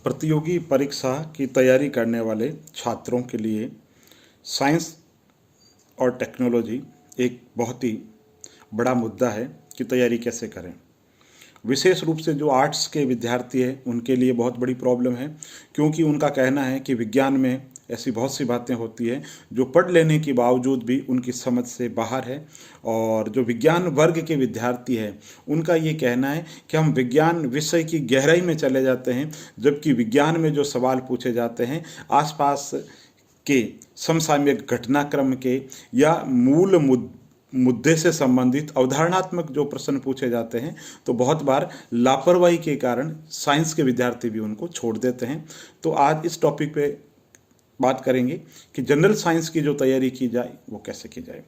प्रतियोगी परीक्षा की तैयारी करने वाले छात्रों के लिए साइंस और टेक्नोलॉजी एक बहुत ही बड़ा मुद्दा है कि तैयारी कैसे करें। विशेष रूप से जो आर्ट्स के विद्यार्थी हैं उनके लिए बहुत बड़ी प्रॉब्लम है, क्योंकि उनका कहना है कि विज्ञान में ऐसी बहुत सी बातें होती हैं जो पढ़ लेने के बावजूद भी उनकी समझ से बाहर है। और जो विज्ञान वर्ग के विद्यार्थी हैं उनका ये कहना है कि हम विज्ञान विषय की गहराई में चले जाते हैं, जबकि विज्ञान में जो सवाल पूछे जाते हैं आसपास के समसामयिक घटनाक्रम के या मूल मुद्दे से संबंधित अवधारणात्मक जो प्रश्न पूछे जाते हैं, तो बहुत बार लापरवाही के कारण साइंस के विद्यार्थी भी उनको छोड़ देते हैं। तो आज इस टॉपिक पे बात करेंगे कि जनरल साइंस की जो तैयारी की जाए वो कैसे की जाए।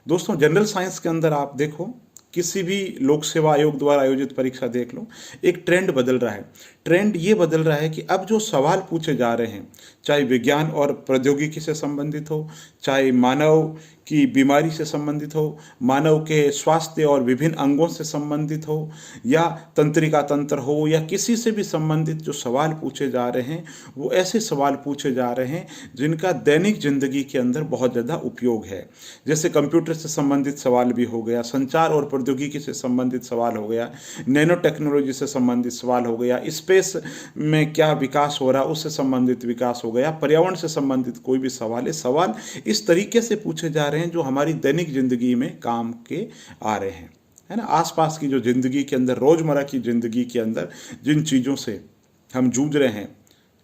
दोस्तों, जनरल साइंस के अंदर आप देखो, किसी भी लोक सेवा आयोग द्वारा आयोजित परीक्षा देख लो, एक ट्रेंड बदल रहा है। ट्रेंड ये बदल रहा है कि अब जो सवाल पूछे जा रहे हैं, चाहे विज्ञान और प्रौद्योगिकी से संबंधित हो, चाहे मानव की बीमारी से संबंधित हो, मानव के स्वास्थ्य और विभिन्न अंगों से संबंधित हो, या तंत्रिका तंत्र हो, या किसी से भी संबंधित जो सवाल पूछे जा रहे हैं वो ऐसे सवाल पूछे जा रहे हैं जिनका दैनिक जिंदगी के अंदर बहुत ज़्यादा उपयोग है। जैसे कंप्यूटर से संबंधित सवाल भी हो गया, संचार और प्रौद्योगिकी से संबंधित सवाल हो गया, नैनो टेक्नोलॉजी से संबंधित सवाल हो गया, स्पेस में क्या विकास हो रहा उससे संबंधित विकास हो गया, पर्यावरण से संबंधित कोई भी सवाल है। सवाल इस तरीके से पूछे जा रहे हैं जो हमारी दैनिक जिंदगी में काम के आ रहे हैं, है ना। आसपास की जो जिंदगी के अंदर, रोजमर्रा की जिंदगी के अंदर जिन चीज़ों से हम जूझ रहे हैं,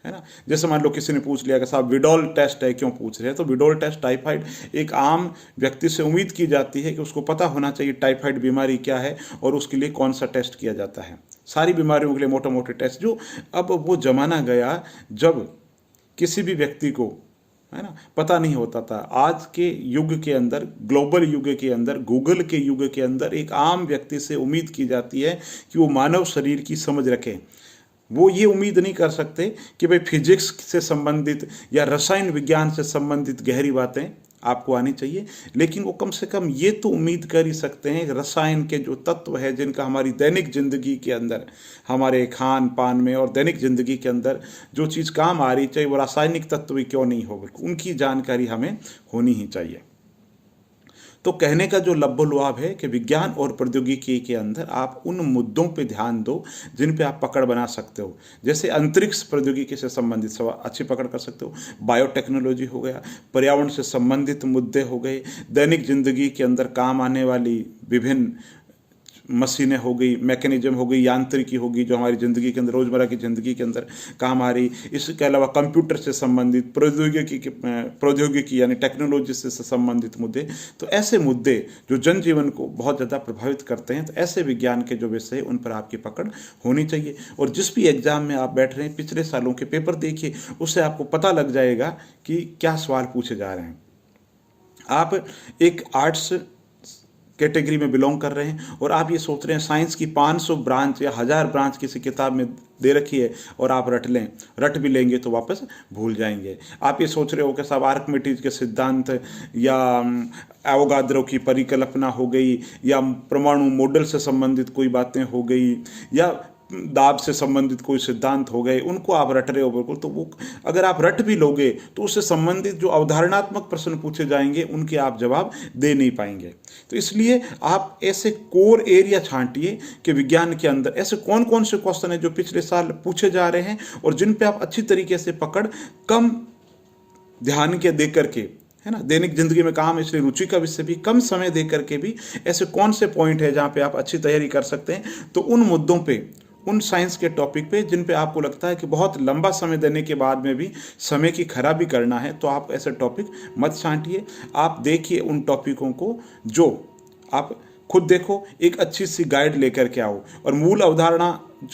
है ना। जैसे मान लो किसी ने पूछ लिया कि साहब विडोल टेस्ट है, क्यों पूछ रहे हैं, तो विडोल टेस्ट टाइफाइड, एक आम व्यक्ति से उम्मीद की जाती है कि उसको पता होना चाहिए टाइफाइड बीमारी क्या है और उसके लिए कौन सा टेस्ट किया जाता है। सारी बीमारियों के लिए मोटे मोटे टेस्ट, जो अब वो जमाना गया जब किसी भी व्यक्ति को, है ना, पता नहीं होता था। आज के युग के अंदर, ग्लोबल युग के अंदर, गूगल के युग के अंदर एक आम व्यक्ति से उम्मीद की जाती है कि वो मानव शरीर की समझ रखे। वो ये उम्मीद नहीं कर सकते कि भाई फिजिक्स से संबंधित या रसायन विज्ञान से संबंधित गहरी बातें आपको आनी चाहिए, लेकिन वो कम से कम ये तो उम्मीद कर ही सकते हैं कि रसायन के जो तत्व है जिनका हमारी दैनिक जिंदगी के अंदर, हमारे खान पान में और दैनिक जिंदगी के अंदर जो चीज़ काम आ रही, चाहे वो रासायनिक तत्व भी क्यों नहीं हो, उनकी जानकारी हमें होनी ही चाहिए। तो कहने का जो लब्बो-लुआब है कि विज्ञान और प्रौद्योगिकी के अंदर आप उन मुद्दों पे ध्यान दो जिन पे आप पकड़ बना सकते हो। जैसे अंतरिक्ष प्रौद्योगिकी से संबंधित सवाल अच्छी पकड़ कर सकते हो, बायोटेक्नोलॉजी हो गया, पर्यावरण से संबंधित मुद्दे हो गए, दैनिक जिंदगी के अंदर काम आने वाली विभिन्न मशीनें हो गई, मैकेनिज्म हो गई, यांत्रिकी होगी जो हमारी ज़िंदगी के अंदर, रोज़मर्रा की ज़िंदगी के अंदर काम आ रही। इसके अलावा कंप्यूटर से संबंधित प्रौद्योगिकी यानी टेक्नोलॉजी से संबंधित मुद्दे। तो ऐसे मुद्दे जो जनजीवन को बहुत ज़्यादा प्रभावित करते हैं, तो ऐसे विज्ञान के जो विषय है उन पर आपकी पकड़ होनी चाहिए। और जिस भी एग्ज़ाम में आप बैठ रहे हैं, पिछले सालों के पेपर देखिए, उससे आपको पता लग जाएगा कि क्या सवाल पूछे जा रहे हैं। आप एक आर्ट्स कैटेगरी में बिलोंग कर रहे हैं और आप ये सोच रहे हैं साइंस की 500 ब्रांच या 1000 ब्रांच किसी किताब में दे रखी है और आप रट भी लेंगे तो वापस भूल जाएंगे। आप ये सोच रहे हो कि साहब आर्किमिडीज के सिद्धांत या एवोगाद्रो की परिकल्पना हो गई, या परमाणु मॉडल से संबंधित कोई बातें हो गई, या दाब से संबंधित कोई सिद्धांत हो गए, उनको आप रट रहे हो बिल्कुल। तो वो अगर आप रट भी लोगे तो उससे संबंधित जो अवधारणात्मक प्रश्न पूछे जाएंगे उनके आप जवाब दे नहीं पाएंगे। तो इसलिए आप ऐसे कोर एरिया छांटिए कि विज्ञान के अंदर ऐसे कौन कौन से क्वेश्चन है जो पिछले साल पूछे जा रहे हैं और जिन पे आप अच्छी तरीके से पकड़, कम ध्यान के दे करके, है ना, दैनिक जिंदगी में काम, इसलिए रुचि का विषय भी, कम समय दे करके भी ऐसे कौन से पॉइंट है जहाँ पे आप अच्छी तैयारी कर सकते हैं। तो उन मुद्दों पे, उन साइंस के टॉपिक पे जिन पे आपको लगता है कि बहुत लंबा समय देने के बाद में भी समय की खराबी करना है, तो आप ऐसे टॉपिक मत छांटिए। आप देखिए उन टॉपिकों को जो आप खुद देखो, एक अच्छी सी गाइड लेकर के आओ। और मूल अवधारणा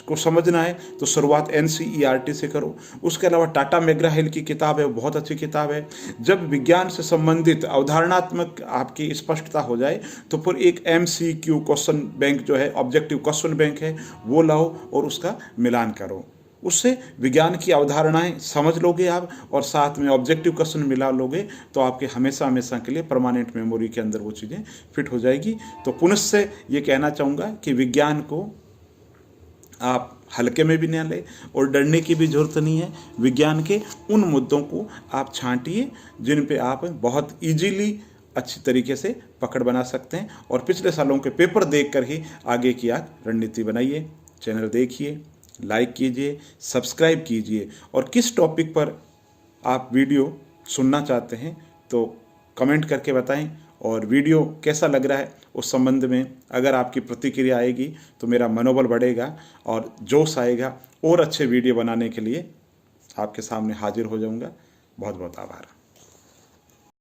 को समझना है तो शुरुआत NCERT से करो। उसके अलावा टाटा मैकग्रा-हिल की किताब है, वो बहुत अच्छी किताब है। जब विज्ञान से संबंधित अवधारणात्मक आपकी स्पष्टता हो जाए तो फिर एक MCQ क्वेश्चन बैंक जो है, ऑब्जेक्टिव क्वेश्चन बैंक है, वो लाओ और उसका मिलान करो। उससे विज्ञान की अवधारणाएं समझ लोगे आप और साथ में ऑब्जेक्टिव क्वेश्चन मिला लोगे तो आपके हमेशा हमेशा के लिए परमानेंट मेमोरी के अंदर वो चीज़ें फिट हो जाएगी। तो पुनः से ये कहना चाहूँगा कि विज्ञान को आप हल्के में भी ना लें और डरने की भी ज़रूरत नहीं है। विज्ञान के उन मुद्दों को आप छांटिए जिन पे आप बहुत इजीली अच्छी तरीके से पकड़ बना सकते हैं और पिछले सालों के पेपर देखकर ही आगे की आप रणनीति बनाइए। चैनल देखिए, लाइक कीजिए, सब्सक्राइब कीजिए और किस टॉपिक पर आप वीडियो सुनना चाहते हैं तो कमेंट करके बताएं और वीडियो कैसा लग रहा है उस संबंध में अगर आपकी प्रतिक्रिया आएगी तो मेरा मनोबल बढ़ेगा और जोश आएगा और अच्छे वीडियो बनाने के लिए आपके सामने हाजिर हो जाऊंगा। बहुत बहुत आभार।